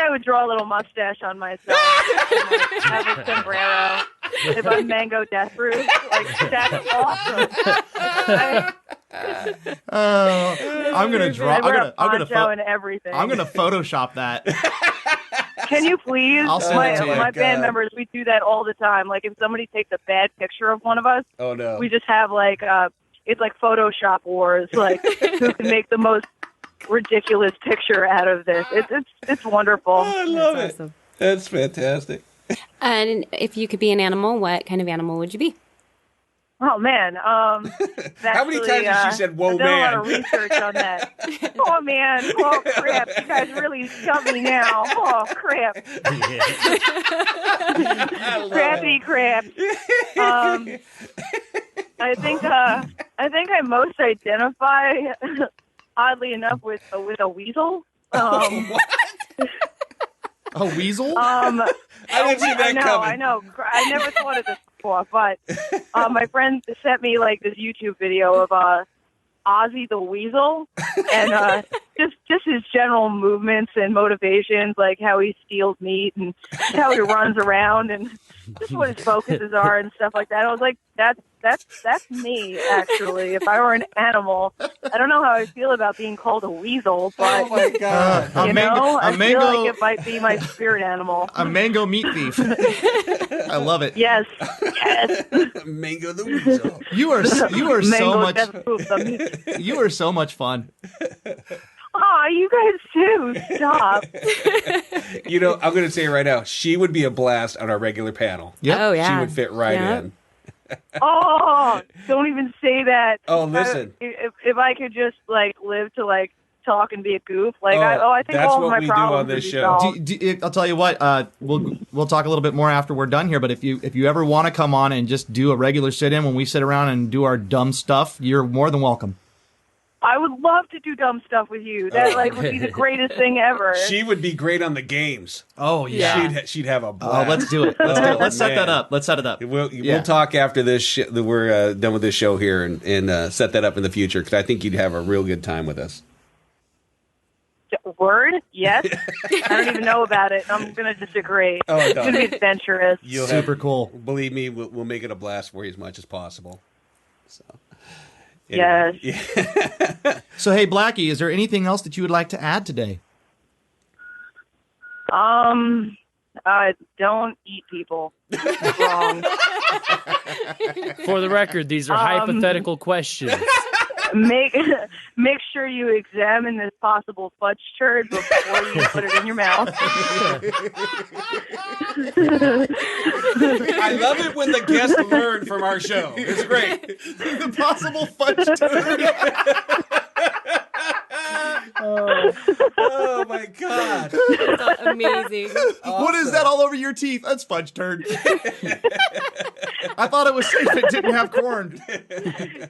would draw a little mustache on myself and like, have a sombrero if I'm mango death proof. Like that's awesome. I'm gonna draw. and everything. I'm gonna Photoshop that. Can you please? I'll send it to you. My band members, we do that all the time. Like if somebody takes a bad picture of one of us, oh no, we just have like it's like Photoshop wars. Like who can make the most ridiculous picture out of this? It's wonderful. Oh, I love That's it. awesome. That's fantastic. And if you could be an animal, what kind of animal would you be? Oh man, How many times has she said, "Whoa, I've done man"? a lot of research on that. Oh man, oh crap! You guys really stumped me now. Oh crap! Crappy crap. I think I most identify, oddly enough, with a weasel. A weasel? I didn't see that coming. I know. I never thought of this before, but my friend sent me like this YouTube video of Ozzy the Weasel, and just his general movements and motivations, like how he steals meat and how he runs around and just what his focuses are and stuff like that. I was like, that's me, actually. If I were an animal, I don't know how I feel about being called a weasel, but Oh my god! I feel like it might be my spirit animal. A mango meat thief. I love it. Yes. Mango the Weasel. You are so Mango much. death proof, the meat. You are so much fun. Aw, you guys too. Stop. You know, I'm going to say it right now. She would be a blast on our regular panel. Yep. Oh, yeah. She would fit right Yep. in. Oh, don't even say that. Oh, listen. If I could just like live to like talk and be a goof, like Oh, I think that's all of what my we do problems on this would be show. solved. I'll tell you what. We'll talk a little bit more after we're done here. But if you ever want to come on and just do a regular sit-in when we sit around and do our dumb stuff, you're more than welcome. I would love to do dumb stuff with you. That like would be the greatest thing ever. She would be great on the games. Oh She'd have a blast. Oh, let's do it. Let's do it. Let's set man. that up. Let's set it up. We'll talk after this. We're done with this show here and set that up in the future because I think you'd have a real good time with us. Word? Yes. I don't even know about it. I'm gonna disagree. Oh, It's no. gonna be adventurous. You'll Super cool. Believe me, we'll make it a blast for you as much as possible. So, Yes. Yeah. So, hey, Blackey, is there anything else that you would like to add today? Don't eat people. Wrong. For the record, these are hypothetical questions. Make sure you examine this possible fudge turd before you put it in your mouth. I love it when the guests learn from our show. It's great. The possible fudge Oh my God. That's amazing. What is that all over your teeth? That's fudge turd. I thought it was safe. It didn't have corn.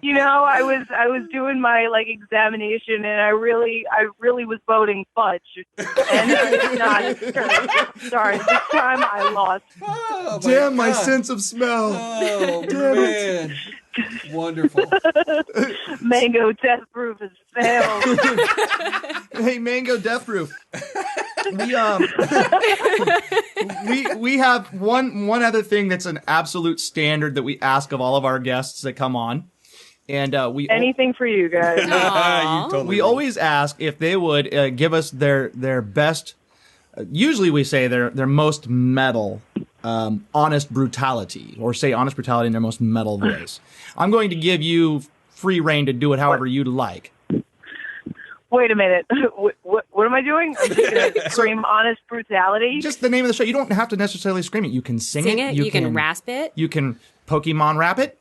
You know, I was doing my like examination, and I really was voting fudge, and it's not. Sorry, this time I lost. Oh, Damn my God. sense of smell. Oh, Damn man. Wonderful. Mango Death Proof has failed. Hey, Mango Death Proof. We have one other thing that's an absolute standard that we ask of all of our guests that come on, and Anything for you guys. You totally we right. always ask if they would give us their best. Usually, we say their most metal, honest brutality, or say honest brutality in their most metal voice. I'm going to give you free reign to do it however you'd like. Wait a minute. What am I doing? I'm just gonna scream honest brutality. Just the name of the show. You don't have to necessarily scream it. You can sing it. You can rasp it. You can Pokemon rap it.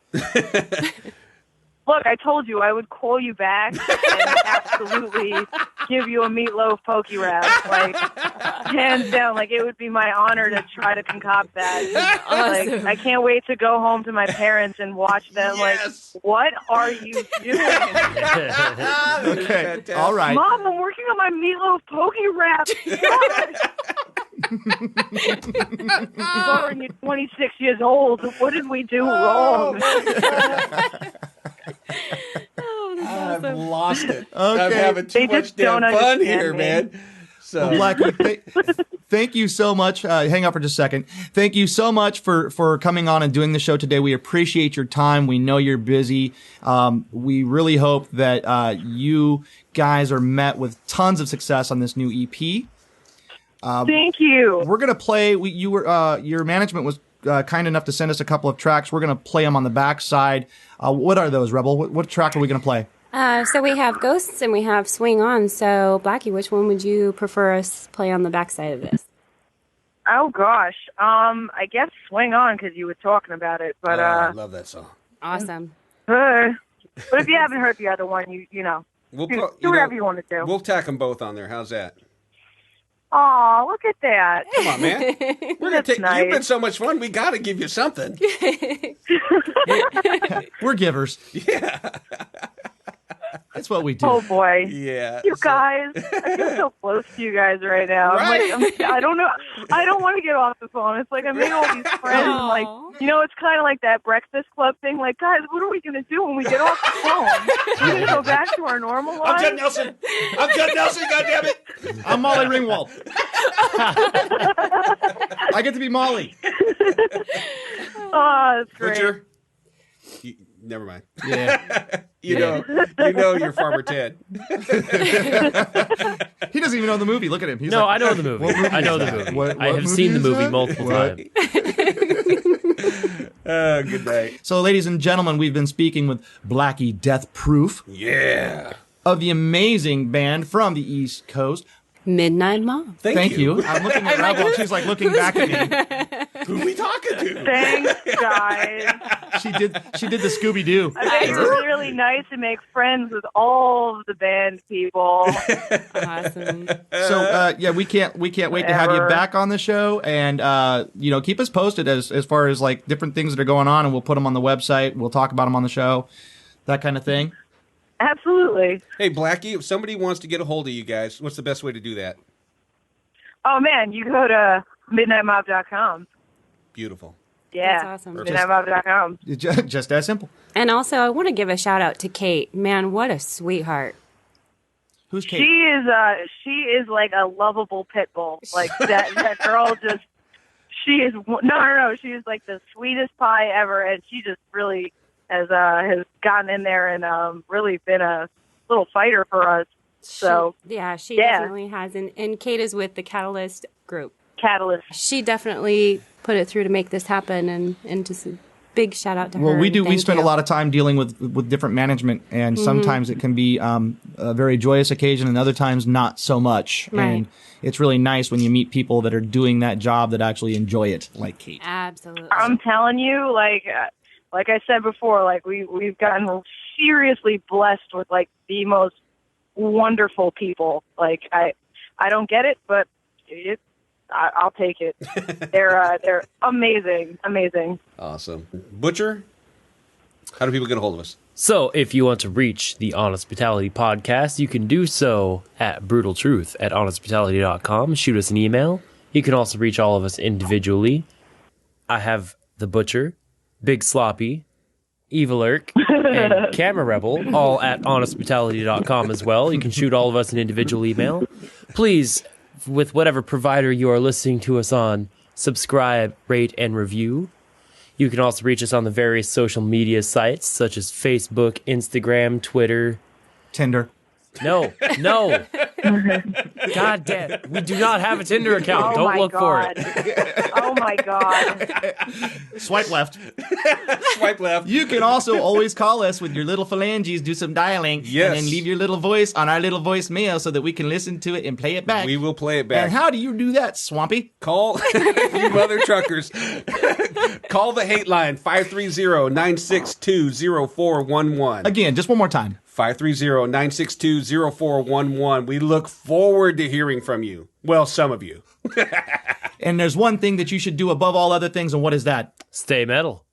Look, I told you I would call you back and absolutely give you a meatloaf pokey rap. Like, hands down, like it would be my honor to try to concoct that. Awesome. Like, I can't wait to go home to my parents and watch them. Yes. Like, what are you doing? Okay. Fantastic. All right. Mom, I'm working on my meatloaf pokey rap. Lauren, you're 26 years old. What did we do wrong? Oh, that's I've awesome. lost it. Okay. I'm having too They much just damn don't fun understand here, me. man. So, Blackie, thank you so much. Hang up for just a second. Thank you so much for coming on and doing the show today. We appreciate your time. We know you're busy. We really hope that you guys are met with tons of success on this new EP. Thank you. We're gonna play. Your management was kind enough to send us a couple of tracks. We're gonna play them on the backside. What are those, Rebel? What track are we gonna play? So we have Ghosts and we have Swing On. So, Blackey, which one would you prefer us play on the backside of this? Oh gosh, I guess Swing On because you were talking about it, but I love that song. Awesome. but if you haven't heard the other one, you know, We'll do whatever you want to do. We'll tack them both on there. How's that? Aw, look at that. Come on, man. We're gonna take. nice. You've been so much fun. We got to give you something. We're givers. Yeah. That's what we do. Oh boy. Yeah. You So- guys, I feel so close to you guys right now. Right. I don't know. I don't want to get off the phone. It's like I made all these friends. And like, you know, it's kind of like that Breakfast Club thing. Like, guys, what are we gonna do when we get off the phone? We're gonna go back to our normal I'm life. Judd Nelson. I'm Judd Nelson. God damn it. I'm Molly Ringwald. I get to be Molly. Oh, that's great. Butcher. Never mind. Yeah. You know you're Farmer Ted. He doesn't even know the movie. Look at him. He's No, like, I know the movie. What movie I know is the that? movie. What I have movie seen the is movie that? multiple What? times. Good night. So, ladies and gentlemen, we've been speaking with Blackey Death Proof Yeah. of the amazing band from the East Coast. Midnight Mom. Thank you. I'm looking at Rebel, and she's like looking back at me. Who are we talking to? Thanks, guys. She did the Scooby Doo. I think it was really nice to make friends with all of the band people. Awesome. So we can't wait to have you Ever. back on the show, and keep us posted as far as like different things that are going on, and we'll put them on the website. We'll talk about them on the show, that kind of thing. Absolutely. Hey, Blackey, if somebody wants to get a hold of you guys, what's the best way to do that? Oh, man, you go to midnightmob.com. Beautiful. Yeah, That's awesome. midnightmob.com. Just that simple. And also, I want to give a shout out to Kate. Man, what a sweetheart. Who's Kate? She is like a lovable pit bull. Like that girl just, she is, no. She is like the sweetest pie ever. And she just really has gotten in there and really been a little fighter for us. So She definitely has. And Kate is with the Catalyst group. Catalyst. She definitely put it through to make this happen, and just a big shout out to her. Well, we do. Thank We spend you. a lot of time dealing with different management, and sometimes it can be a very joyous occasion, and other times not so much. Right. And it's really nice when you meet people that are doing that job that actually enjoy it, like Kate. Absolutely. I'm telling you, like I said before, like we've gotten seriously blessed with like the most wonderful people. Like I don't get it, but I'll take it. They're amazing. Awesome. Butcher, how do people get a hold of us? So, if you want to reach the Honest Brutality podcast, you can do so at brutaltruth@honestbrutality.com. Shoot us an email. You can also reach all of us individually. I have the Butcher, Big Sloppy, Evil Irk, and Camera Rebel, all at honestbrutality.com as well. You can shoot all of us an individual email. Please, with whatever provider you are listening to us on, subscribe, rate, and review. You can also reach us on the various social media sites such as Facebook, Instagram, Twitter. Tinder. No. God damn. We do not have a Tinder account. Oh Don't my look for God. it. Oh my God. Swipe left. Swipe left. You can also always call us with your little phalanges, do some dialing, Yes. and then leave your little voice on our little voicemail so that we can listen to it and play it back. We will play it back. And how do you do that, Swampy? Call you mother truckers. Call the hate line 530-962-0411. Again, just one more time. 530-962-0411. We look forward to hearing from you. Well, some of you. And there's one thing that you should do above all other things, and what is that? Stay metal.